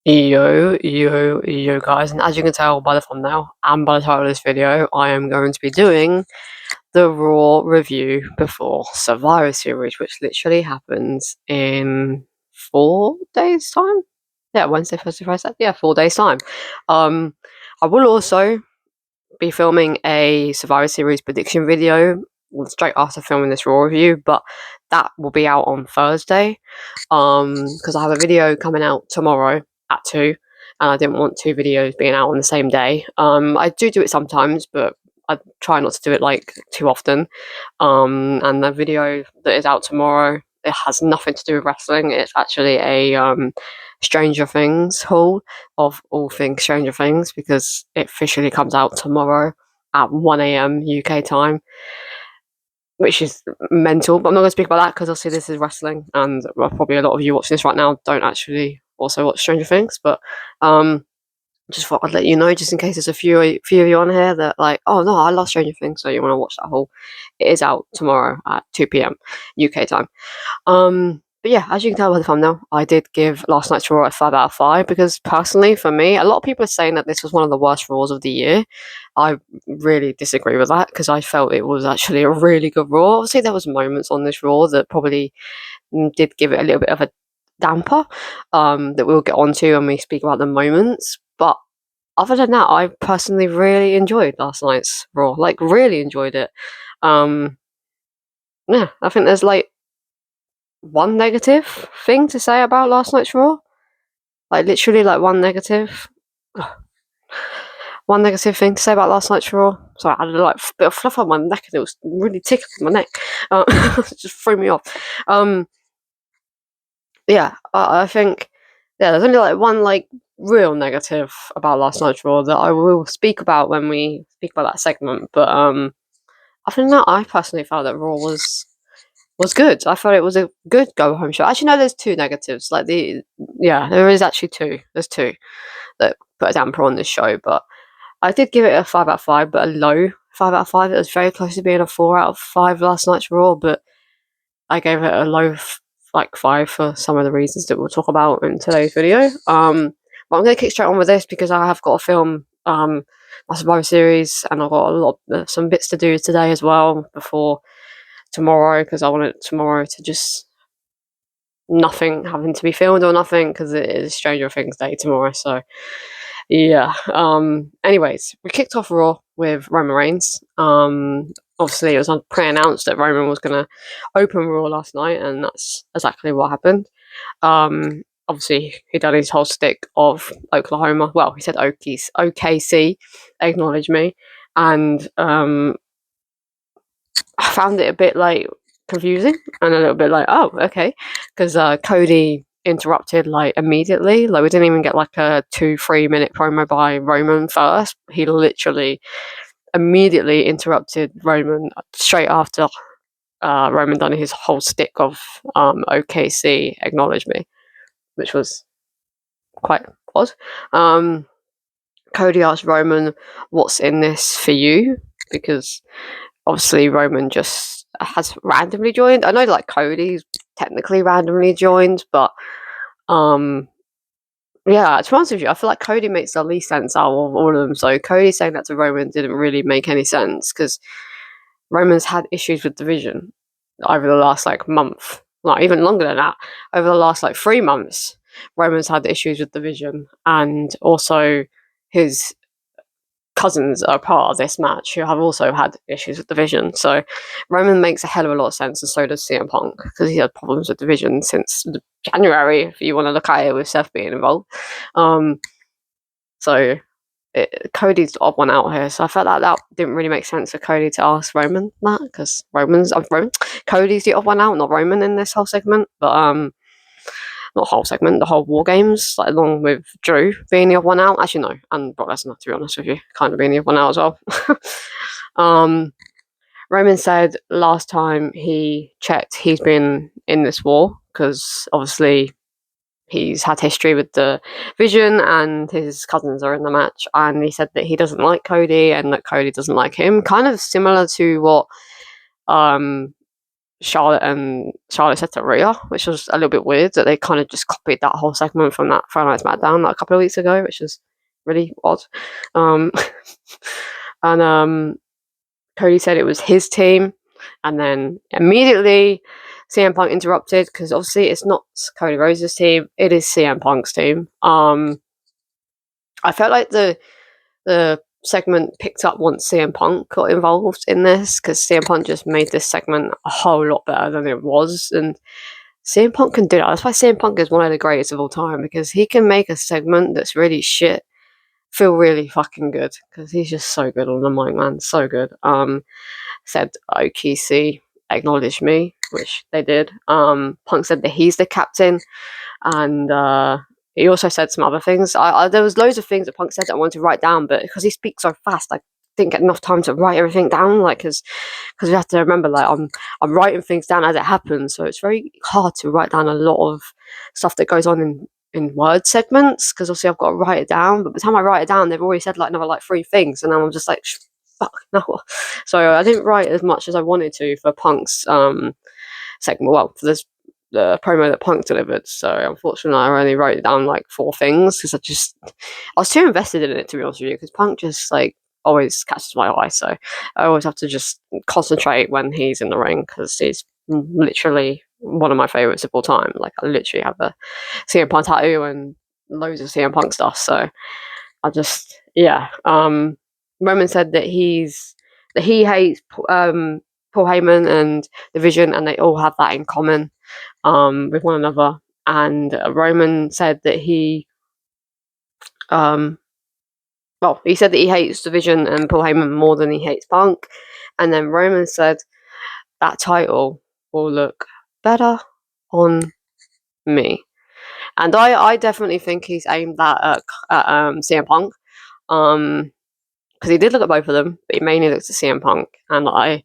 Yo, guys, and as you can tell by the thumbnail and by the title of this video, I am going to be doing the Raw review before Survivor Series, which literally happens in 4 days' time. Yeah, Wednesday, Thursday, Friday, yeah, 4 days' time. I will also be filming a Survivor Series prediction video straight after filming this Raw review, but that will be out on Thursday. Because I have a video coming out tomorrow at 2, and I didn't want 2 videos being out on the same day. I do it sometimes, but I try not to do it like too often. And the video that is out tomorrow, it has nothing to do with wrestling. It's actually a Stranger Things haul of all things Stranger Things, because it officially comes out tomorrow at 1 a.m. UK time, which is mental. But I'm not going to speak about that because obviously this is wrestling, and probably a lot of you watching this right now don't actually also watch Stranger Things. But just thought I'd let you know, just in case there's a few of you on here that like, oh no, I love Stranger Things, so you want to watch that whole. It is out tomorrow at 2 p.m. UK time. But yeah, as you can tell by the thumbnail, I did give last night's Raw a 5 out of 5 because personally, for me, a lot of people are saying that this was one of the worst Raws of the year. I really disagree with that because I felt it was actually a really good Raw. Obviously, there was moments on this Raw that probably did give it a little bit of a damper that we'll get onto when we speak about the moments. But other than that, I personally really enjoyed last night's Raw. Like, really enjoyed it. Yeah, I think there's like one negative thing to say about last night's Raw. Like, literally, like one negative. One negative thing to say about last night's Raw. Sorry, I had a like bit of fluff on my neck and it was really tickling my neck. It just threw me off. Yeah, I think there's only like one like real negative about last night's Raw that I will speak about when we speak about that segment. But other than that, I personally felt that Raw was good. I thought it was a good go home show. Actually, no, there's two negatives. There is actually two. There's two that put a damper on this show, but I did give it a 5 out of 5, but a low 5 out of 5. It was very close to being a 4 out of 5 last night's Raw, but I gave it a low 5 for some of the reasons that we'll talk about in today's video. But I'm going to kick straight on with this because I have got to film my Survivor Series, and I've got some bits to do today as well before tomorrow, because I want it tomorrow to just nothing having to be filmed or nothing, because it is Stranger Things Day tomorrow. So yeah. Anyways, we kicked off Raw with Roman Reigns. Obviously, it was pre-announced that Roman was going to open Raw last night, and that's exactly what happened. Obviously, he done his whole stick of Oklahoma. Well, he said OKC, acknowledge me, and I found it a bit like confusing and a little bit like, oh, okay, because Cody interrupted like immediately. Like, we didn't even get like a 2-3 minute promo by Roman first. He literally immediately interrupted Roman straight after Roman done his whole stick of OKC, acknowledge me, which was quite odd. Cody asked Roman, what's in this for you? Because obviously Roman just has randomly joined. I know like Cody's technically randomly joined, but yeah, to be honest with you, I feel like Cody makes the least sense out of all of them. So Cody saying that to Roman didn't really make any sense, because Roman's had issues with division over the last like month, like even longer than that. Over the last like 3 months, Roman's had issues with division, and also his cousins are part of this match who have also had issues with division. So Roman makes a hell of a lot of sense, and so does CM Punk, because he had problems with division since January, if you want to look at it, with Seth being involved. Cody's the odd one out here, so I felt like that didn't really make sense for Cody to ask Roman that, because Cody's the odd one out, not Roman, in this whole segment. But not whole segment, the whole War Games, like, along with Drew being the odd one out. Actually, no, and Brock Lesnar, to be honest with you, kind of being the odd one out as well. Roman said last time he checked, he's been in this war, because obviously he's had history with the Vision and his cousins are in the match, and he said that he doesn't like Cody and that Cody doesn't like him, kind of similar to what Charlotte said to Rhea, which was a little bit weird that they kind of just copied that whole segment from that Friday Night SmackDown like a couple of weeks ago, which is really odd. Um, and Cody said it was his team, and then immediately CM Punk interrupted because obviously it's not Cody Rhodes' team; it is CM Punk's team. I felt like the segment picked up once CM Punk got involved in this because CM Punk just made this segment a whole lot better than it was, and CM Punk can do that. That's why CM Punk is one of the greatest of all time, because he can make a segment that's really shit feel really fucking good, because he's just so good on the mic, man. So good. Said OKC acknowledged me, which they did. Punk said that he's the captain, and he also said some other things. There was loads of things that Punk said that I wanted to write down, but because he speaks so fast, I didn't get enough time to write everything down. Like, because you have to remember, like, I'm writing things down as it happens, so it's very hard to write down a lot of stuff that goes on in word segments, because obviously I've got to write it down. But by the time I write it down, they've already said like another like 3 things, and then I'm just like, fuck no. So I didn't write as much as I wanted to for Punk's segment. Well, for this the promo that Punk delivered. So unfortunately, I only wrote down like 4 things because I was too invested in it, to be honest with you. Because Punk just like always catches my eye, so I always have to just concentrate when he's in the ring, because he's literally one of my favorites of all time. Like, I literally have a CM Punk tattoo and loads of CM Punk stuff. So I just, yeah. Roman said that he hates Paul Heyman and the Vision, and they all have that in common with one another. And Roman said that he said that he hates the Vision and Paul Heyman more than he hates Punk. And then Roman said that title will look better on me. And I definitely think he's aimed that at CM Punk. Because he did look at both of them, but he mainly looked at CM Punk. And I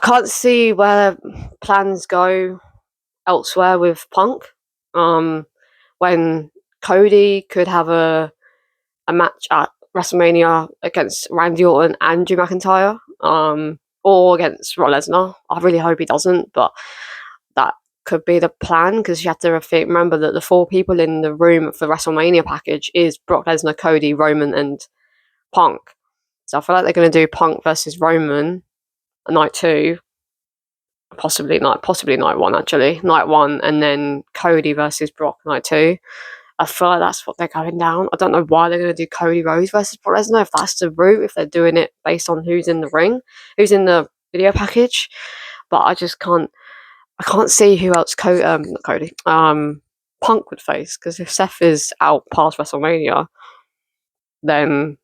can't see where plans go elsewhere with Punk. When Cody could have a match at WrestleMania against Randy Orton and Drew McIntyre, or against Brock Lesnar. I really hope he doesn't, but that could be the plan, because you have to remember that the 4 people in the room for WrestleMania package is Brock Lesnar, Cody, Roman, and Punk. So I feel like they're going to do Punk versus Roman night 2, possibly night 1 actually, night 1, and then Cody versus Brock night 2. I feel like that's what they're going down. I don't know why they're going to do Cody Rhodes versus Brock Lesnar, if that's the route, if they're doing it based on who's in the ring, who's in the video package. But I just can't see who else Punk would face, because if Seth is out past WrestleMania, then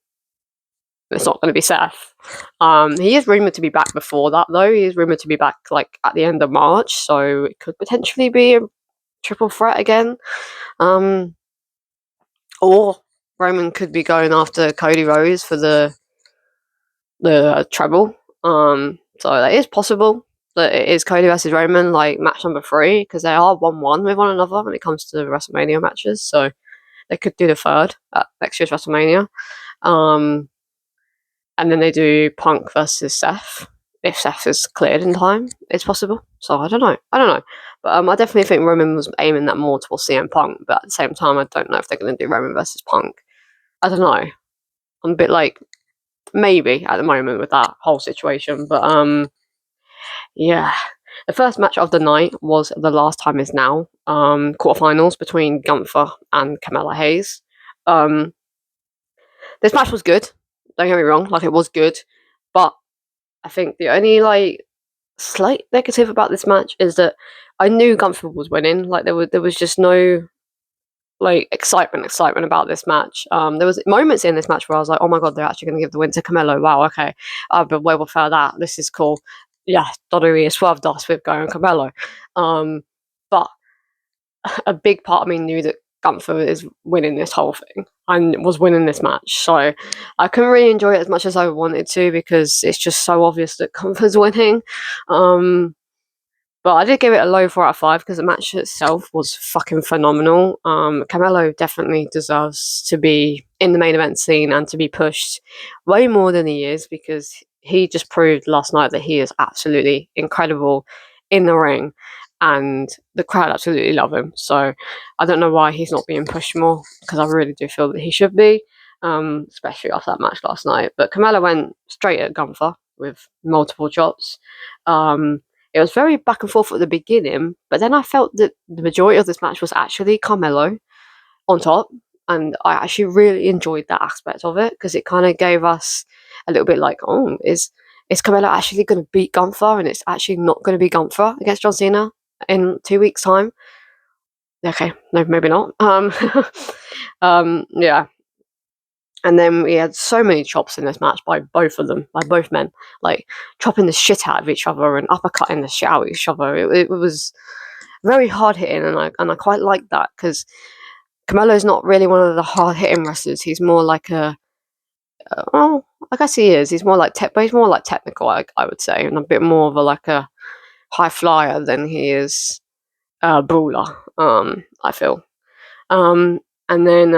it's not going to be Seth. He is rumoured to be back before that, though. He is rumoured to be back like at the end of March, so it could potentially be a triple threat again. Or Roman could be going after Cody Rhodes for the treble. So that is possible that it is Cody versus Roman, like match number 3, because they are 1-1 with one another when it comes to the WrestleMania matches. So they could do the 3rd at next year's WrestleMania. And then they do Punk versus Seth. If Seth is cleared in time, it's possible. So I don't know. But I definitely think Roman was aiming that more towards CM Punk. But at the same time, I don't know if they're going to do Roman versus Punk. I don't know. I'm a bit like, maybe at the moment with that whole situation. But yeah. The first match of the night was The Last Time Is Now, quarterfinals between Gunther and Carmelo Hayes. This match was good. Don't get me wrong, like, it was good, but I think the only like slight negative about this match is that I knew Gunther was winning. Like, there was just no like excitement about this match. There was moments in this match where I was like, oh my god, they're actually going to give the win to Carmelo. Wow, okay, I've been well prefer that. This is cool. Yeah, WWE has swerved us with going Carmelo. But a big part of me knew that Gunther is winning this whole thing and was winning this match. So I couldn't really enjoy it as much as I wanted to, because it's just so obvious that Gunther's winning. But I did give it a low 4 out of 5, because the match itself was fucking phenomenal. Carmelo definitely deserves to be in the main event scene and to be pushed way more than he is, because he just proved last night that he is absolutely incredible in the ring, and the crowd absolutely love him. So I don't know why he's not being pushed more, because I really do feel that he should be, especially after that match last night. But Carmelo went straight at Gunther with multiple chops. It was very back and forth at the beginning, but then I felt that the majority of this match was actually Carmelo on top, and I actually really enjoyed that aspect of it, because it kind of gave us a little bit like, oh, is Carmelo actually going to beat Gunther, and it's actually not going to be Gunther against John Cena in 2 weeks' time? Okay, no, maybe not. Yeah. And then we had so many chops in this match by both of them, by both men, like chopping the shit out of each other and uppercutting the shit out of each other. It was very hard hitting, and I quite like that, because Carmelo's not really one of the hard hitting wrestlers. He's more like well, I guess he is. He's more like but he's more like technical, I would say, and a bit more of a high flyer than he is a brawler. I feel. And then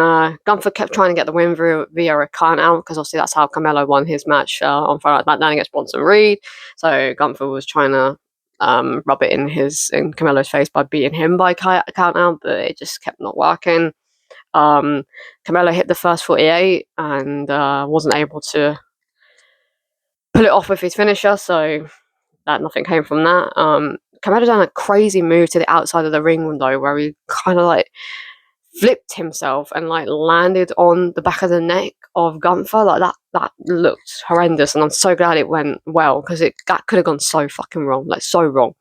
Gunther kept trying to get the win via a count out, because obviously that's how Carmelo won his match on Friday Night SmackDown against Bronson Reed. So Gunther was trying to rub it in Carmelo's face by beating him by count out, but it just kept not working. Carmelo hit the first 48 and wasn't able to pull it off with his finisher, so that nothing came from that. Carmelo done a crazy move to the outside of the ring window, where he kind of like flipped himself and like landed on the back of the neck of Gunther. Like that looked horrendous, and I'm so glad it went well, because that could have gone so fucking wrong, like so wrong.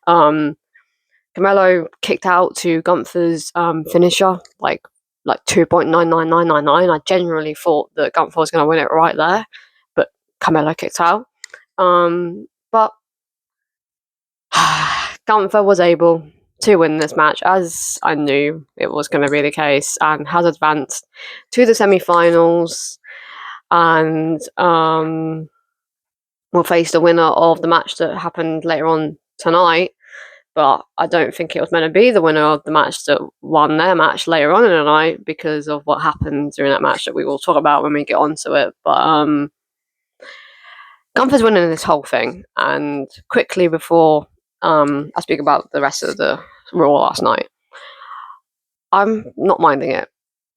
Carmelo kicked out to Gunther's finisher, like 2.99999. I genuinely thought that Gunther was going to win it right there, but Carmelo kicked out. But Gunther was able to win this match, as I knew it was going to be the case, and has advanced to the semi-finals, and will face the winner of the match that happened later on tonight. But I don't think it was meant to be the winner of the match that won their match later on in the night, because of what happened during that match that we will talk about when we get onto it. But Gunther's winning this whole thing, and quickly before I speak about the rest of the Raw last night, I'm not minding it.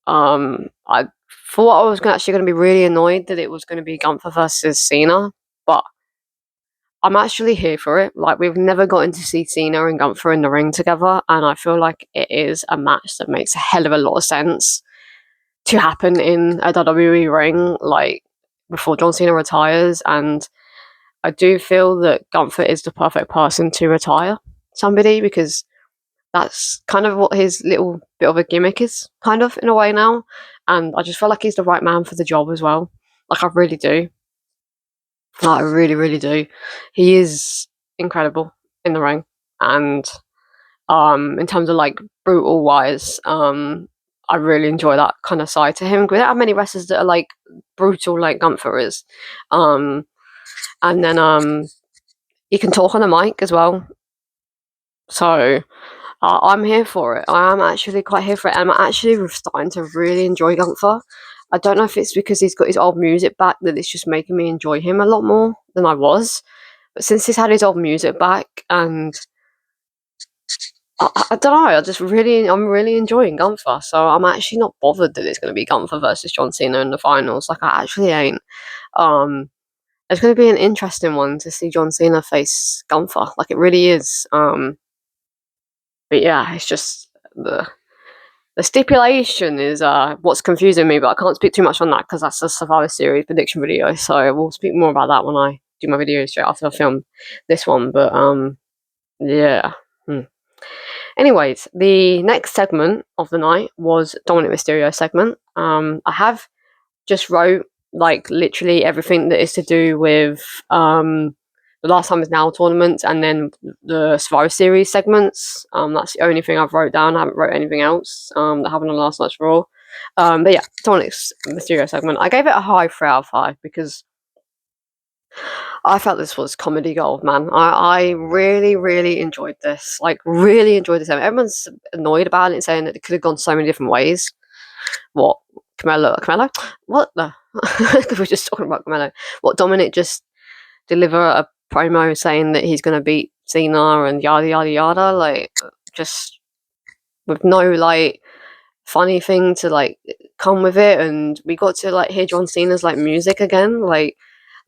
I thought I was actually going to be really annoyed that it was going to be Gunther versus Cena, but I'm actually here for it. Like, we've never gotten to see Cena and Gunther in the ring together, and I feel like it is a match that makes a hell of a lot of sense to happen in a WWE ring, like, before John Cena retires. And I do feel that Gunther is the perfect person to retire somebody, because that's kind of what his little bit of a gimmick is, kind of, in a way now. And I just feel like he's the right man for the job as well. Like, I really do. Like, I really, really do. He is incredible in the ring. And in terms of, like, brutal wise, I really enjoy that kind of side to him. We don't have many wrestlers that are, like, brutal like Gunther is. And then he can talk on the mic as well. So I'm here for it. I am actually quite here for it. I'm actually starting to really enjoy Gunther. I don't know if it's because he's got his old music back that it's just making me enjoy him a lot more than I was. But since he's had his old music back, and I don't know, I'm really enjoying Gunther. So I'm actually not bothered that it's going to be Gunther versus John Cena in the finals. Like, I actually ain't. It's going to be an interesting one to see John Cena face Gunther. Like, it really is. But yeah, it's just the stipulation is what's confusing me, but I can't speak too much on that, because that's a Survivor Series prediction video. So we'll speak more about that when I do my video straight after I film this one. But yeah. Anyways, the next segment of the night was Dominic Mysterio segment. I have just wrote like literally everything that is to do with the Last Time Is Now tournament, and then the Survivor Series segments. That's the only thing I've wrote down. I haven't wrote anything else that happened on last night's Raw. But yeah, Dominic's Mysterio segment. I gave it a high 3 out of 5, because I felt this was comedy gold, man. I really, really enjoyed this. Like, really enjoyed this. Everyone's annoyed about it, saying that it could have gone so many different ways. What? Carmelo? What the? Because we're just talking about Carmelo. What, Dominic just deliver a promo saying that he's going to beat Cena and yada yada yada, like just with no like funny thing to like come with it, and we got to like hear John Cena's like music again, like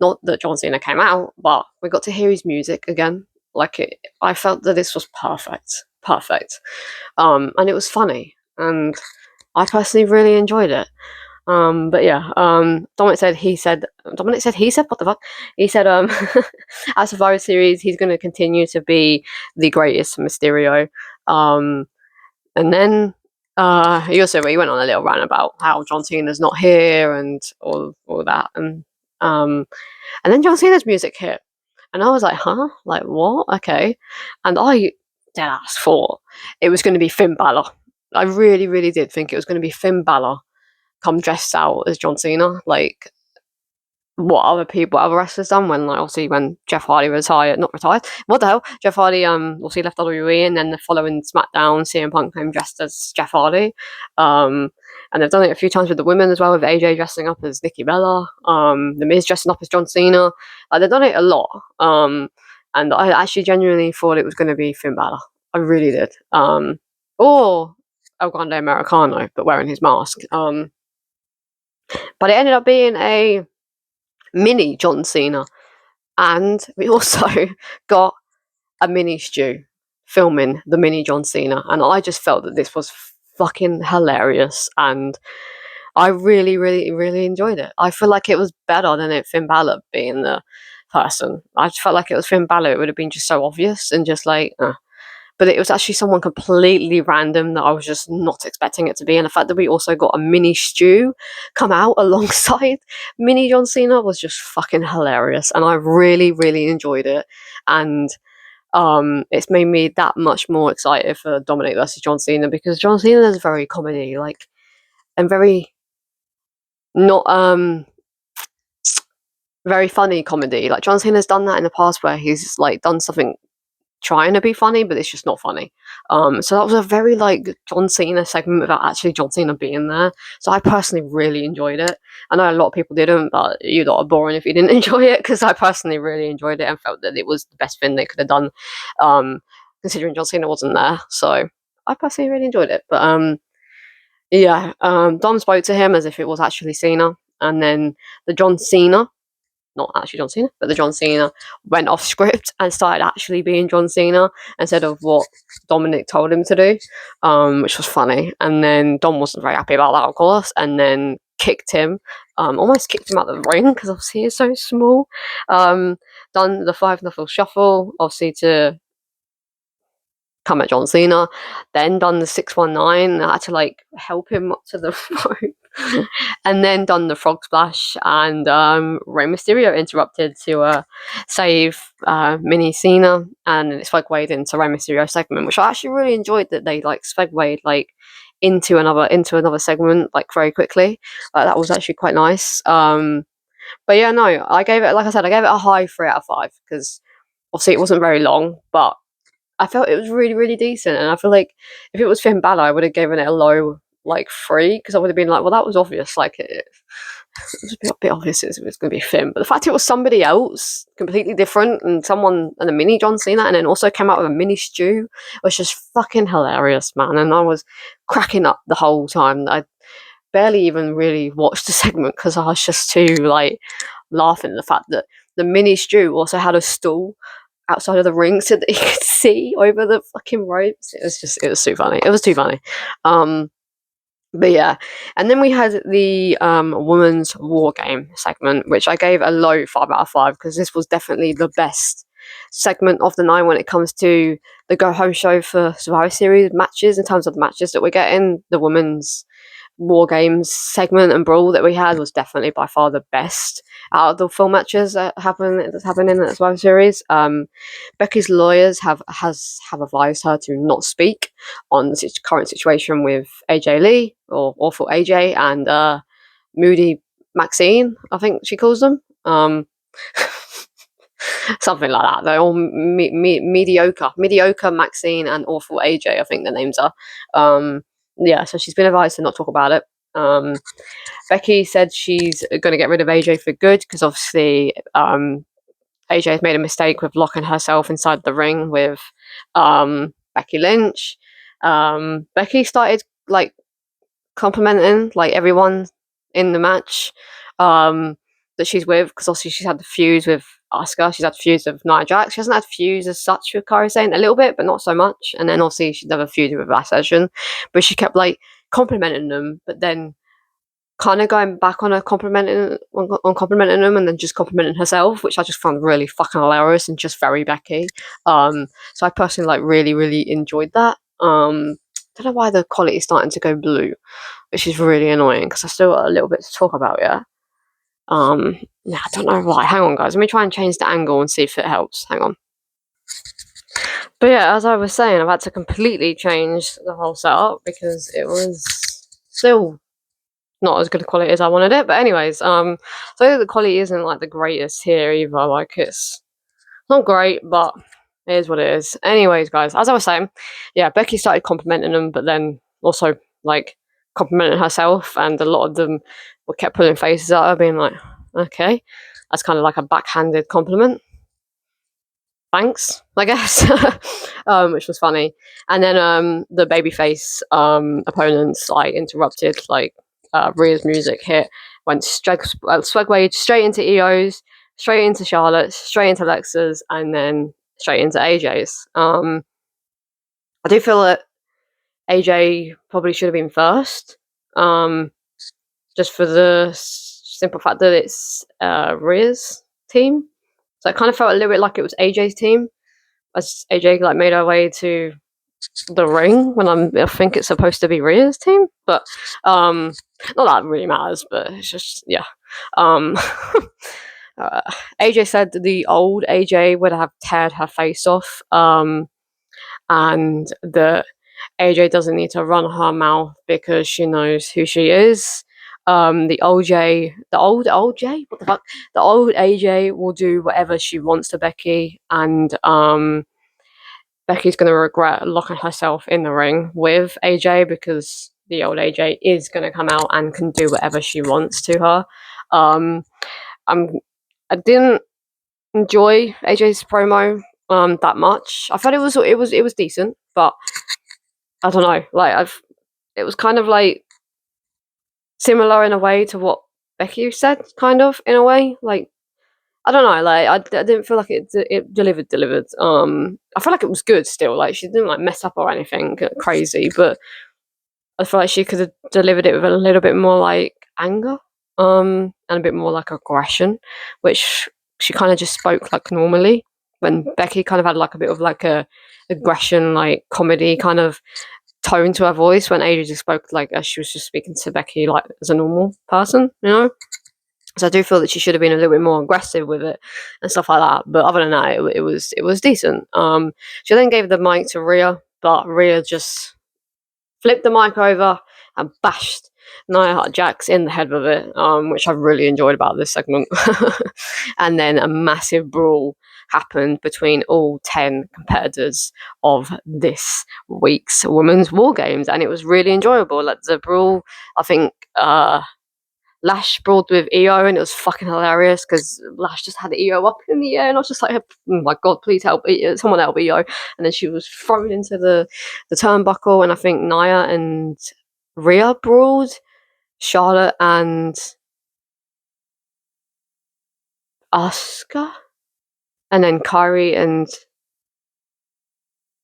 not that John Cena came out, but we got to hear his music again. I felt that this was perfect, and it was funny, and I personally really enjoyed it. But yeah, Dominic said what the fuck? He said at Survivor Series he's gonna continue to be the greatest Mysterio. And then he went on a little rant about how John Cena's not here and all that. And then John Cena's music hit. And I was like, huh? Like what? Okay. And I dead ass thought it was gonna be Finn Balor. I really, really did think it was gonna be Finn Balor come dressed out as John Cena, like what other wrestlers done when, like, obviously when Jeff Hardy not retired, what the hell? Jeff Hardy obviously left WWE, and then the following SmackDown, CM Punk came dressed as Jeff Hardy, and they've done it a few times with the women as well, with AJ dressing up as Nikki Bella, the Miz dressing up as John Cena. They've done it a lot, and I actually genuinely thought it was going to be Finn Balor. I really did, or El Grande Americano, but wearing his mask. But it ended up being a mini John Cena, and we also got a mini Stu filming the mini John Cena, and I just felt that this was fucking hilarious, and I really, really, really enjoyed it. I feel like it was better than Finn Balor being the person. I just felt like it was Finn Balor, it would have been just so obvious and just like, but it was actually someone completely random that I was just not expecting it to be. And the fact that we also got a mini Stu come out alongside mini John Cena was just fucking hilarious. And I really, really enjoyed it. And it's made me that much more excited for Dominic versus John Cena, because John Cena is very comedy, like, and very not very funny comedy. Like John Cena's done that in the past where he's like done something trying to be funny, but it's just not funny. So that was a very like John Cena segment without actually John Cena being there. So I personally really enjoyed it. I know a lot of people didn't, but you lot are boring if you didn't enjoy it, because I personally really enjoyed it and felt that it was the best thing they could have done, considering John Cena wasn't there. So I personally really enjoyed it. But yeah, Dom spoke to him as if it was actually Cena, and then the John Cena, not actually John Cena, but the John Cena went off script and started actually being John Cena instead of what Dominic told him to do, which was funny. And then Dom wasn't very happy about that, of course, and then kicked him, almost kicked him out of the ring because obviously he's so small. Done the 5 knuckle shuffle, obviously to come at John Cena, then done the 619. I had to like help him up to the rope, and then done the frog splash. And Rey Mysterio interrupted to save Mini Cena, and it segued into Rey Mysterio segment, which I actually really enjoyed. That they like segued like into another segment like very quickly. That was actually quite nice. But yeah, no, I gave it, like I said, I gave it a high 3 out of 5 because obviously it wasn't very long, but I felt it was really, really decent. And I feel like if it was Finn Balor, I would have given it a low, like 3, because I would have been like, well, that was obvious. Like, it was a bit obvious it was going to be Finn. But the fact it was somebody else, completely different, and a mini John Cena, and then also came out with a mini Stu, was just fucking hilarious, man. And I was cracking up the whole time. I barely even really watched the segment because I was just too, like, laughing at the fact that the mini Stu also had a stool outside of the ring so that he could see over the fucking ropes. It was too funny. It was too funny. But yeah, and then we had the women's war game segment, which I gave a low 5 out of 5 because this was definitely the best segment of the night when it comes to the go home show for Survivor Series matches. In terms of the matches that we're getting, the women's war games segment and brawl that we had was definitely by far the best out of the full matches that's happening in the Survivor Series. Becky's lawyers have advised her to not speak on the current situation with AJ Lee, or Awful AJ, and Moody Maxine, I think she calls them. Something like that. They're all mediocre Maxine and Awful AJ, I think their names are. Yeah, so she's been advised to not talk about it. Becky said she's going to get rid of AJ for good because obviously AJ's made a mistake with locking herself inside the ring with Becky Lynch. Becky started like complimenting like everyone in the match that she's with, because obviously she's had the feuds with Asuka, she's had feuds with Nia Jax. She hasn't had feuds as such with Kairi Sane, a little bit, but not so much. And then obviously she's never feuded with Last Session, but she kept like complimenting them, but then kind of going back on her complimenting them, and then just complimenting herself, which I just found really fucking hilarious and just very Becky. So I personally like really enjoyed that. Don't know why the quality is starting to go blue, which is really annoying because I still got a little bit to talk about. Yeah. Yeah, I don't know why. Hang on, guys. Let me try and change the angle and see if it helps. Hang on. But yeah, as I was saying, I've had to completely change the whole setup because it was still not as good a quality as I wanted it. But anyways, so the quality isn't like the greatest here either. Like it's not great, but it is what it is. Anyways, guys, as I was saying, yeah, Becky started complimenting them, but then also like complimenting herself, and a lot of them were kept pulling faces at her, being like, okay, that's kind of like a backhanded compliment. Thanks, I guess, which was funny. And then the babyface opponents like interrupted, like Rhea's music hit, went segued straight into Io's, straight into Charlotte's, straight into Alexa's, and then straight into AJ's. I do feel that AJ probably should have been first, just for the simple fact that it's Rhea's team. So it kind of felt a little bit like it was AJ's team, as AJ like made her way to the ring when I think it's supposed to be Rhea's team. But not that it really matters, but it's just yeah. AJ said the old AJ would have teared her face off, and that AJ doesn't need to run her mouth because she knows who she is. The old J, the old J, what the fuck? The old AJ will do whatever she wants to Becky, and Becky's going to regret locking herself in the ring with AJ because the old AJ is going to come out and can do whatever she wants to her. I didn't enjoy AJ's promo that much. I thought it was decent, but I don't know. Like it was kind of like similar in a way to what Becky said, kind of in a way. Like I don't know. Like I didn't feel like it delivered. I feel like it was good still. Like she didn't like mess up or anything crazy, but I feel like she could have delivered it with a little bit more like anger, and a bit more like aggression, which she kind of just spoke like normally. When Becky kind of had like a bit of like a aggression, like comedy kind of tone to her voice, when AJ just spoke like as she was just speaking to Becky like as a normal person, you know. So I do feel that she should have been a little bit more aggressive with it and stuff like that. But other than that, it was decent. She then gave the mic to Rhea, but Rhea just flipped the mic over and bashed Nia Jax in the head with it, which I really enjoyed about this segment. And then a massive brawl happened between all 10 competitors of this week's Women's War Games, and it was really enjoyable. Like the brawl, I think Lash brawled with Io, and it was fucking hilarious because Lash just had Io up in the air, and I was just like, oh my god, please help someone help Io. And then she was thrown into the turnbuckle, and I think Nia and Rhea brawled, Charlotte and Asuka, and then Kairi and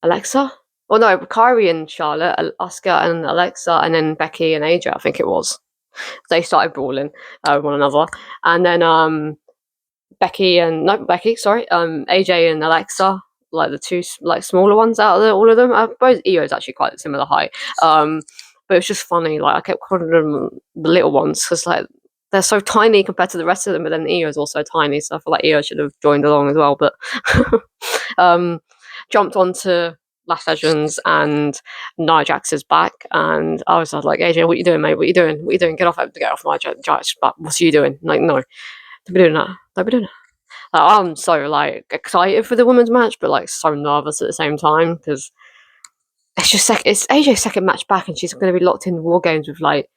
Alexa. Oh no, Kairi and Charlotte, Asuka and Alexa, and then Becky and AJ, I think it was. They started brawling one another, and then AJ and Alexa, like the two like smaller ones out of all of them. I suppose Io is actually quite a similar height, but it was just funny. Like I kept calling them the little ones because like they're so tiny compared to the rest of them, but then Io is also tiny, so I feel like Io should have joined along as well. But jumped onto Last Legends, and Nia Jax is back, and I was like, AJ, what you doing, mate? What you doing? What you doing? Get off Nia Jax. But what's you doing? Like, no, don't be doing that. Don't be doing that. I'm so like excited for the women's match, but like so nervous at the same time because it's AJ's second match back, and she's going to be locked in War Games with like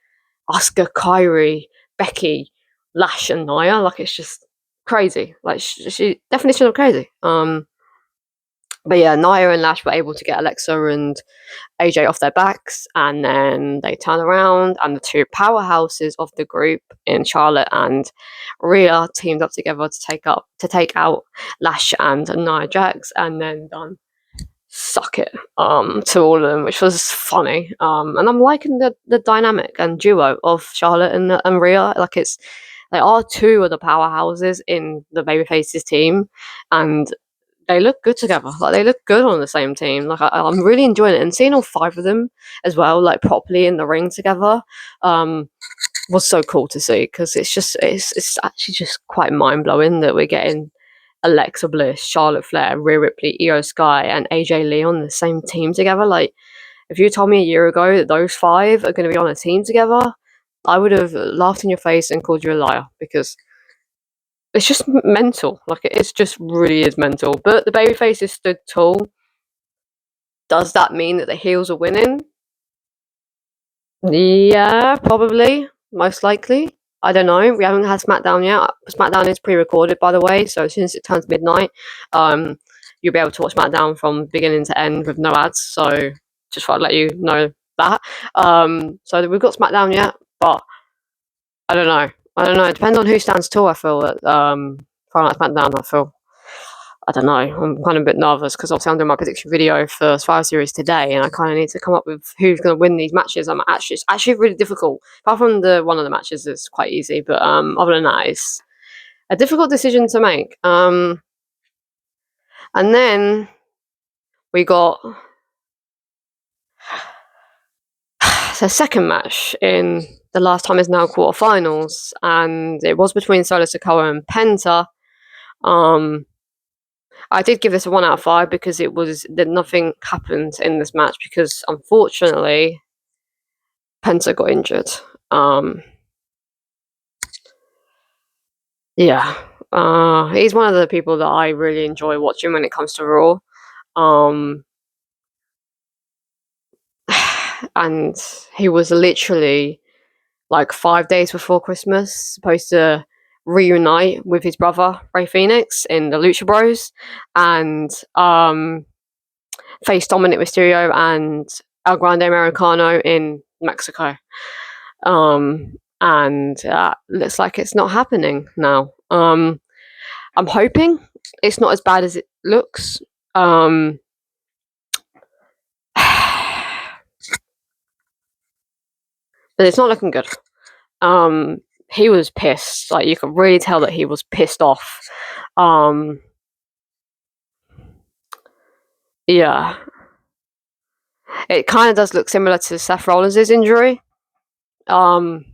Asuka, Kairi, Becky, Lash, and Nia. Like it's just crazy. Like she definitely should have crazy. But yeah, Nia and Lash were able to get Alexa and AJ off their backs, and then they turn around, and the two powerhouses of the group in Charlotte and Rhea teamed up together to take out Lash and Nia Jax, and then done suck it to all of them, which was funny. And I'm liking the dynamic and duo of Charlotte and Rhea. Like they are two of the powerhouses in the babyfaces team, and they look good together. Like they look good on the same team. Like I'm really enjoying it, and seeing all five of them as well, like properly in the ring together, was so cool to see, because it's actually just quite mind blowing that we're getting Alexa Bliss, Charlotte Flair, Rhea Ripley, Io Sky, and AJ Lee on the same team together. Like, if you told me a year ago that those five are going to be on a team together, I would have laughed in your face and called you a liar, because it's just mental. Like, it's just really is mental. But the babyfaces stood tall. Does that mean that the heels are winning? Yeah, probably. Most likely. I don't know. We haven't had SmackDown yet. SmackDown is pre-recorded, by the way, so as soon as it turns midnight, you'll be able to watch SmackDown from beginning to end with no ads. So just thought I'd let you know that. So we've got SmackDown yet, but I don't know. I don't know. It depends on who stands tall. I feel that Friday Night SmackDown. I don't know. I'm kind of a bit nervous because obviously I'm doing my prediction video for Survivor Series today, and I kind of need to come up with who's going to win these matches. It's actually really difficult. Apart from one of the matches is quite easy, but other than that, it's a difficult decision to make. And then we got the second match in the last time is now quarterfinals, and it was between Solo Sikoa and Penta. I did give this a 1 out of 5 because that nothing happened in this match, because unfortunately Penta got injured. Yeah. He's one of the people that I really enjoy watching when it comes to Raw. And he was literally like 5 days before Christmas supposed to reunite with his brother Rey Fenix in the Lucha Bros, and face Dominic Mysterio and El Grande Americano in Mexico. And looks like it's not happening now. I'm hoping it's not as bad as it looks. But it's not looking good. He was pissed. Like, you could really tell that he was pissed off. Yeah. It kind of does look similar to Seth Rollins' injury. Just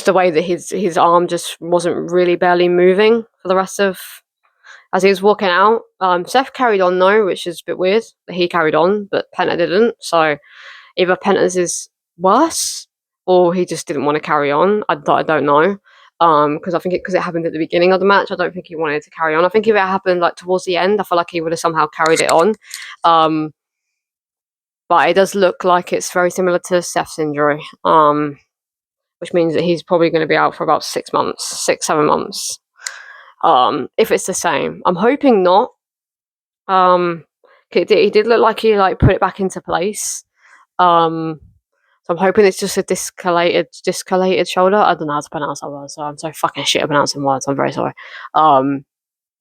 the way that his arm just wasn't really barely moving for the rest of as he was walking out. Seth carried on though, which is a bit weird. He carried on, but Penta didn't. So either Penta's is worse, or he just didn't want to carry on. I don't know. Because I think because it happened at the beginning of the match, I don't think he wanted to carry on. I think if it happened like towards the end, I feel like he would have somehow carried it on. But it does look like it's very similar to Seth's injury. Which means that he's probably going to be out for about 6 months, 7 months. If it's the same, I'm hoping not. He did look like he put it back into place. So I'm hoping it's just a discalated shoulder. I don't know how to pronounce that word, so I'm so fucking shit at pronouncing words. I'm very sorry.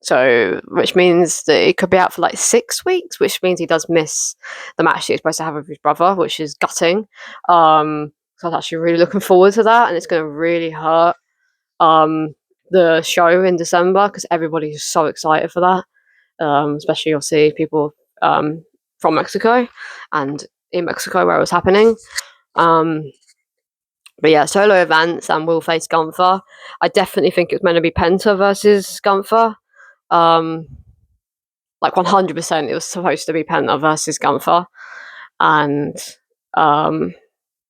So which means that it could be out for like 6 weeks, which means he does miss the match that he's supposed to have with his brother, which is gutting. So I was actually really looking forward to that, and it's going to really hurt the show in December, because everybody's so excited for that, especially you'll see people from Mexico and in Mexico where it was happening. But yeah, solo events, and we'll face Gunther. I definitely think it's meant to be Penta versus Gunther. Like 100%, it was supposed to be Penta versus Gunther, and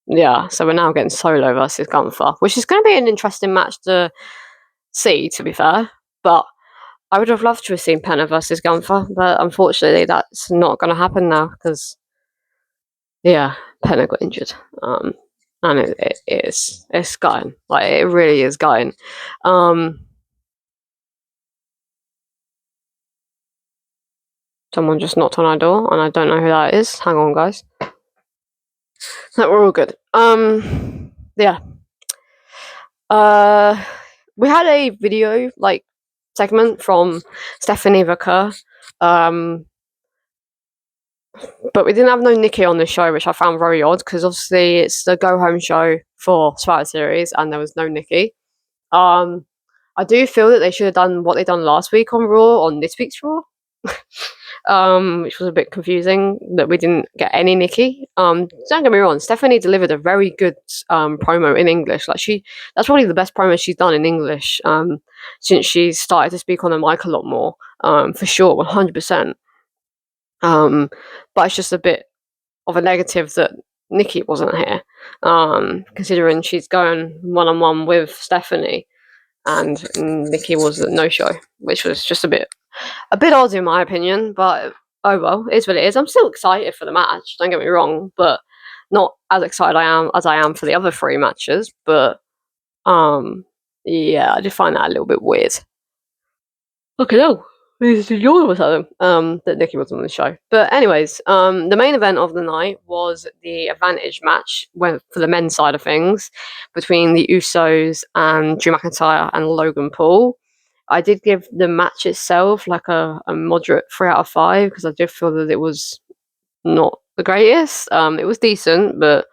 yeah, so we're now getting Solo versus Gunther, which is going to be an interesting match to see, to be fair. But I would have loved to have seen Penta versus Gunther, but unfortunately that's not going to happen now, because, yeah, Penta got injured. And it's gutting. Like, it really is gutting. Someone just knocked on our door, and I don't know who that is. Hang on, guys. No, we're all good. Yeah. We had a video segment from Stephanie Vaquer, but we didn't have no Nikki on the show, which I found very odd because obviously it's the go home show for Survivor Series, and there was no Nikki. I do feel that they should have done what they done last week on Raw on this week's Raw. Which was a bit confusing that we didn't get any Nikki. Don't get me wrong, Stephanie delivered a very good promo in English. That's probably the best promo she's done in English since she started to speak on the mic a lot more. For sure, 100%. But it's just a bit of a negative that Nikki wasn't here, considering she's going one-on-one with Stephanie, and Nikki was a no-show, which was just a bit odd in my opinion, but oh well, it is what it is. I'm still excited for the match, don't get me wrong, but not as excited as I am for the other 3 matches, but yeah, I just find that a little bit weird. Okay, no. That Nikki wasn't on the show. But anyways, the main event of the night was the advantage match for the men's side of things between the Usos and Drew McIntyre and Logan Paul. I did give the match itself a moderate 3 out of 5 because I did feel that it was not the greatest. It was decent, but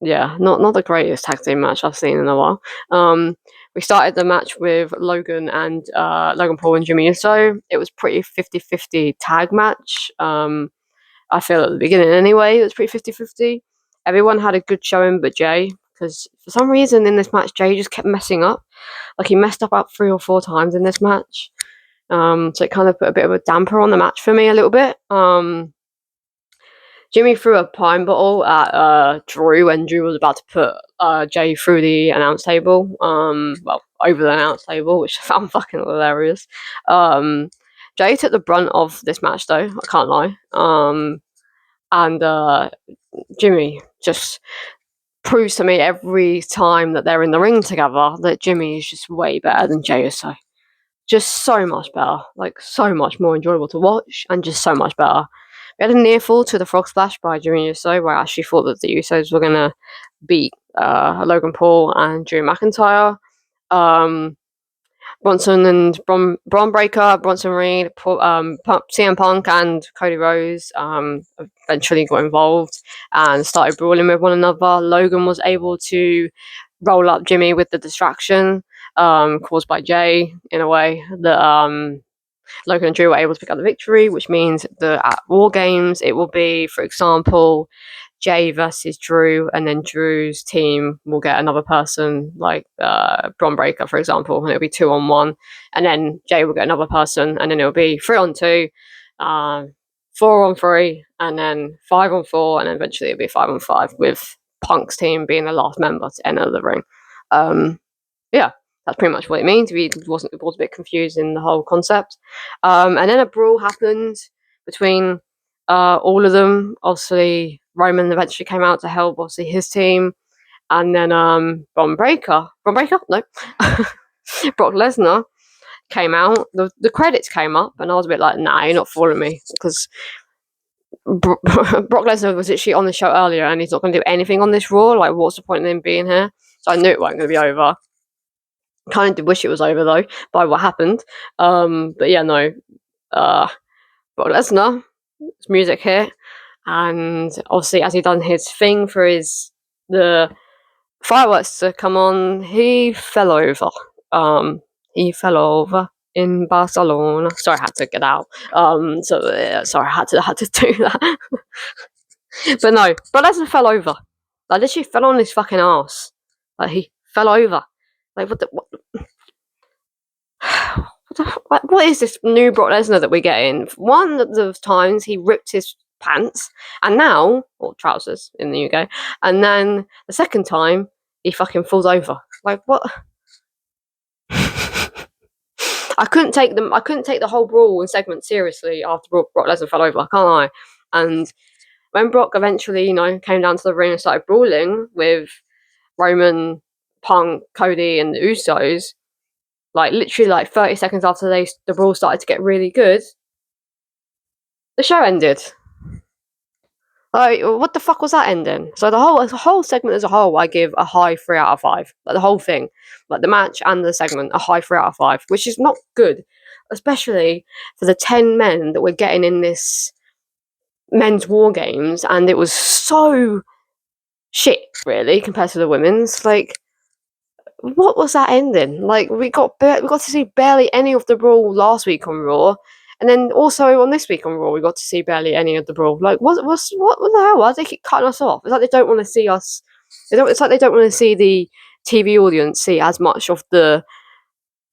yeah, not the greatest tag team match I've seen in a while. We started the match with Logan Paul and Jimmy Uso. It was pretty 50-50 tag match. I feel at the beginning anyway, it was pretty 50-50. Everyone had a good showing but Jay, because for some reason in this match, Jay just kept messing up. He messed up about 3 or 4 times in this match. So it kind of put a bit of a damper on the match for me a little bit. Jimmy threw a pine bottle at Drew, and Drew was about to put Jay through the announce table. Over the announce table, which I found fucking hilarious. Jay took the brunt of this match, though. I can't lie. And Jimmy just proves to me every time that they're in the ring together that Jimmy is just way better than Jey Uso. Just so much better. So much more enjoyable to watch, and just so much better. We had a near fall to the frog splash by Jimmy Uso, where I actually thought that the Usos were going to beat Logan Paul and Drew McIntyre. Bronson and Braun Breaker, Bronson Reed, CM Punk and Cody Rhodes eventually got involved and started brawling with one another. Logan was able to roll up Jimmy with the distraction caused by Jay, in a way that Logan and Drew were able to pick up the victory, which means that at War Games it will be, for example, Jay versus Drew, and then Drew's team will get another person, like Braun Breaker, for example, and it'll be 2-on-1, and then Jay will get another person, and then it'll be 3-on-2, 4-on-3, and then 5-on-4, and then eventually it'll be 5-on-5, with Punk's team being the last member to enter the ring. Yeah, that's pretty much what it means. We was a bit confused in the whole concept. And then a brawl happened between all of them. Obviously, Roman eventually came out to help, obviously, his team. And then Braun Breaker? No. Brock Lesnar came out. The credits came up, and I was a bit like, nah, you're not fooling me. Because Brock Lesnar was actually on the show earlier, and he's not going to do anything on this Raw. What's the point in him being here? So I knew it wasn't going to be over. Kind of did wish it was over, though, by what happened. But yeah, no. Brock Lesnar, his music hit, and obviously as he done his thing for the fireworks to come on, he fell over. He fell over in Barcelona. Sorry, I had to get out. Sorry, I had to do that. But no, Brock Lesnar fell over. Literally fell on his fucking ass. He fell over. What is this new Brock Lesnar that we're getting? One of the times he ripped his pants, and now, or trousers in the UK, and then the second time he fucking falls over. What? I couldn't take the whole brawl and segment seriously after Brock Lesnar fell over. I can't lie. And when Brock eventually, came down to the ring and started brawling with Roman, Punk, Cody, and the Usos, literally 30 seconds after the brawl started to get really good, The show ended. Like, what the fuck was that ending? So the whole segment as a whole, I give a high 3 out of 5. Like the whole thing, like the match and the segment, a high 3 out of 5, which is not good, especially for the 10 men that we're getting in this men's war games, and it was so shit, really, compared to the women's. Like, what was that ending? Like, we got to see barely any of the brawl last week on Raw, and then also on this week on Raw, we got to see barely any of the brawl. Like, what the hell? Why do they keep cutting us off? It's like they don't want to see us. It's like they don't want to see the TV audience see as much of the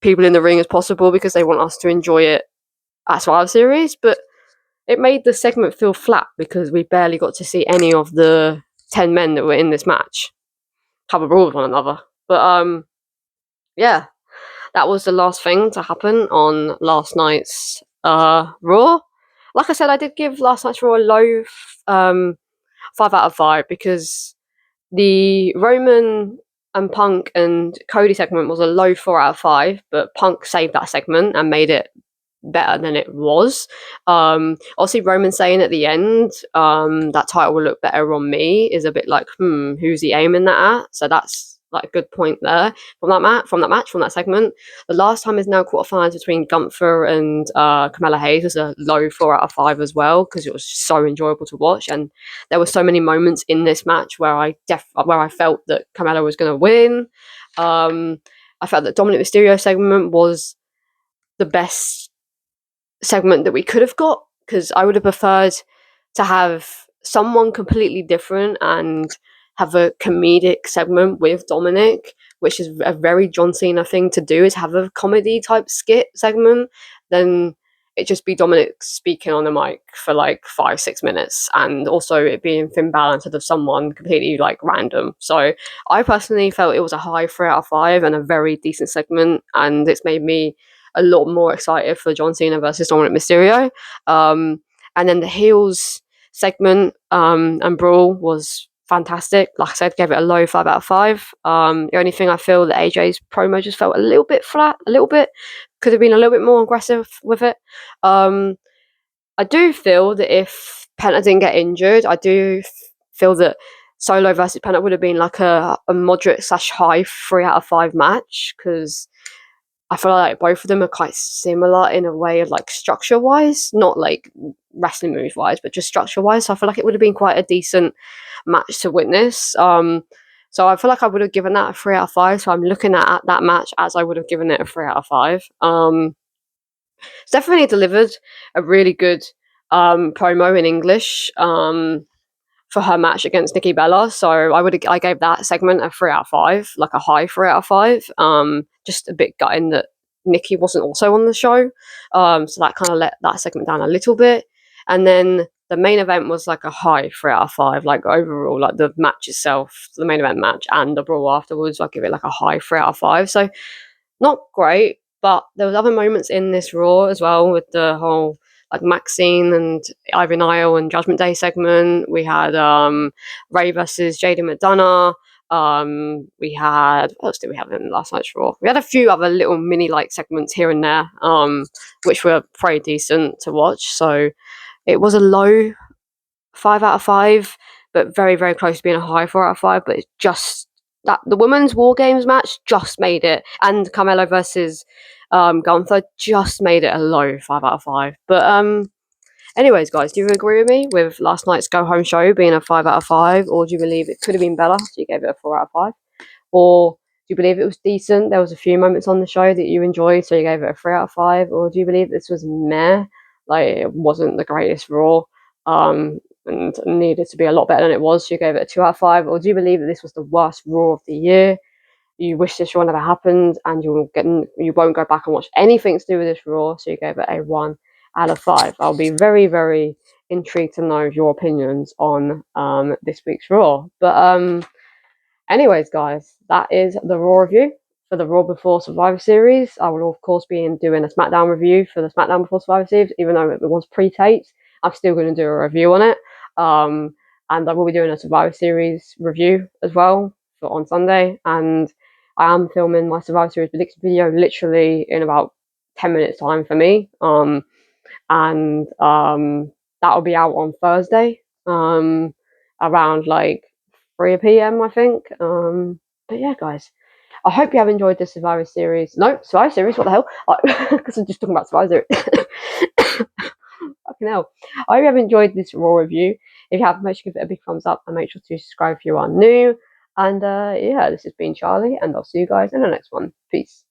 people in the ring as possible because they want us to enjoy it at Survivor Series. But it made the segment feel flat because we barely got to see any of the 10 men that were in this match have a brawl with one another. But yeah, that was the last thing to happen on last night's Raw. Like I said, I did give last night's Raw a low 5 out of 5 because the Roman and Punk and Cody segment was a low 4 out of 5, but Punk saved that segment and made it better than it was. Obviously, Roman saying at the end that title will look better on me is a bit like, who's he aiming that at? So that's like a good point there from that segment. The last time is now quarterfinals between Gunther and Carmella Hayes was a low 4 out of 5 as well because it was so enjoyable to watch, and there were so many moments in this match where I felt that Carmella was going to win. I felt that Dominic Mysterio segment was the best segment that we could have got because I would have preferred to have someone completely different and have a comedic segment with Dominic, which is a very John Cena thing to do, is have a comedy type skit segment, then it just be Dominic speaking on the mic for like 5-6 minutes, and also it being Finn Balor instead of someone completely like random. So I personally felt it was a high 3 out of 5 and a very decent segment, and it's made me a lot more excited for John Cena versus Dominic Mysterio. And then the heels segment and brawl was fantastic. Like I said, gave it a low 5 out of 5. The only thing I feel that AJ's promo just felt a little bit flat, a little bit. Could have been a little bit more aggressive with it. I do feel that if Penta didn't get injured, I do feel that Solo versus Penta would have been like a moderate/high 3 out of 5 match because I feel like both of them are quite similar in a way of like structure wise, not like wrestling moves wise, but just structure wise. So I feel like it would have been quite a decent match to witness. So I feel like I would have given that a 3 out of 5. So I'm looking at that match as I would have given it a 3 out of 5. It's definitely delivered a really good promo in English. For her match against Nikki Bella. So I gave that segment a 3 out of 5, like a high 3 out of 5. Just a bit gutting that Nikki wasn't also on the show. So that kind of let that segment down a little bit. And then the main event was like a high 3 out of 5, like overall, like the match itself, the main event match and the brawl afterwards, I give it like a high 3 out of 5. So not great, but there was other moments in this Raw as well with the whole like Maxine and Ivy Nile and Judgment Day segment. We had Ray versus Jaden McDonough. We had, what else did we have in last night's Raw? We had a few other little mini like segments here and there, which were pretty decent to watch. So it was a low 5 out of 5, but very, very close to being a high 4 out of 5. But it's just that the women's War Games match just made it, and Carmelo versus Gunther just made it a low 5 out of 5. But anyways, guys, do you agree with me with last night's go home show being a 5 out of 5, or do you believe it could have been better, so you gave it a 4 out of 5, or do you believe it was decent? There was a few moments on the show that you enjoyed, so you gave it a 3 out of 5, or do you believe this was meh, like it wasn't the greatest Raw, and needed to be a lot better than it was, so you gave it a 2 out of 5, or do you believe that this was the worst Raw of the year? You wish this Raw never happened, and you won't go back and watch anything to do with this Raw, so you gave it a 1 out of 5. I'll be very, very intrigued to know your opinions on this week's Raw. But anyways, guys, that is the Raw review for the Raw Before Survivor Series. I will, of course, be doing a SmackDown review for the SmackDown Before Survivor Series, even though it was pre-taped. I'm still going to do a review on it. And I will be doing a Survivor Series review as well on Sunday. And I am filming my Survivor Series prediction video literally in about 10 minutes time for me. And that'll be out on Thursday, around like 3 p.m. I think. But yeah, guys, I hope you have enjoyed this Survivor series. No, Survivor series. What the hell? Because I'm just talking about Survivor series. Fucking hell. I hope you have enjoyed this Raw review. If you have, make sure to give it a big thumbs up and make sure to subscribe if you are new. And yeah, this has been Charlie, and I'll see you guys in the next one. Peace.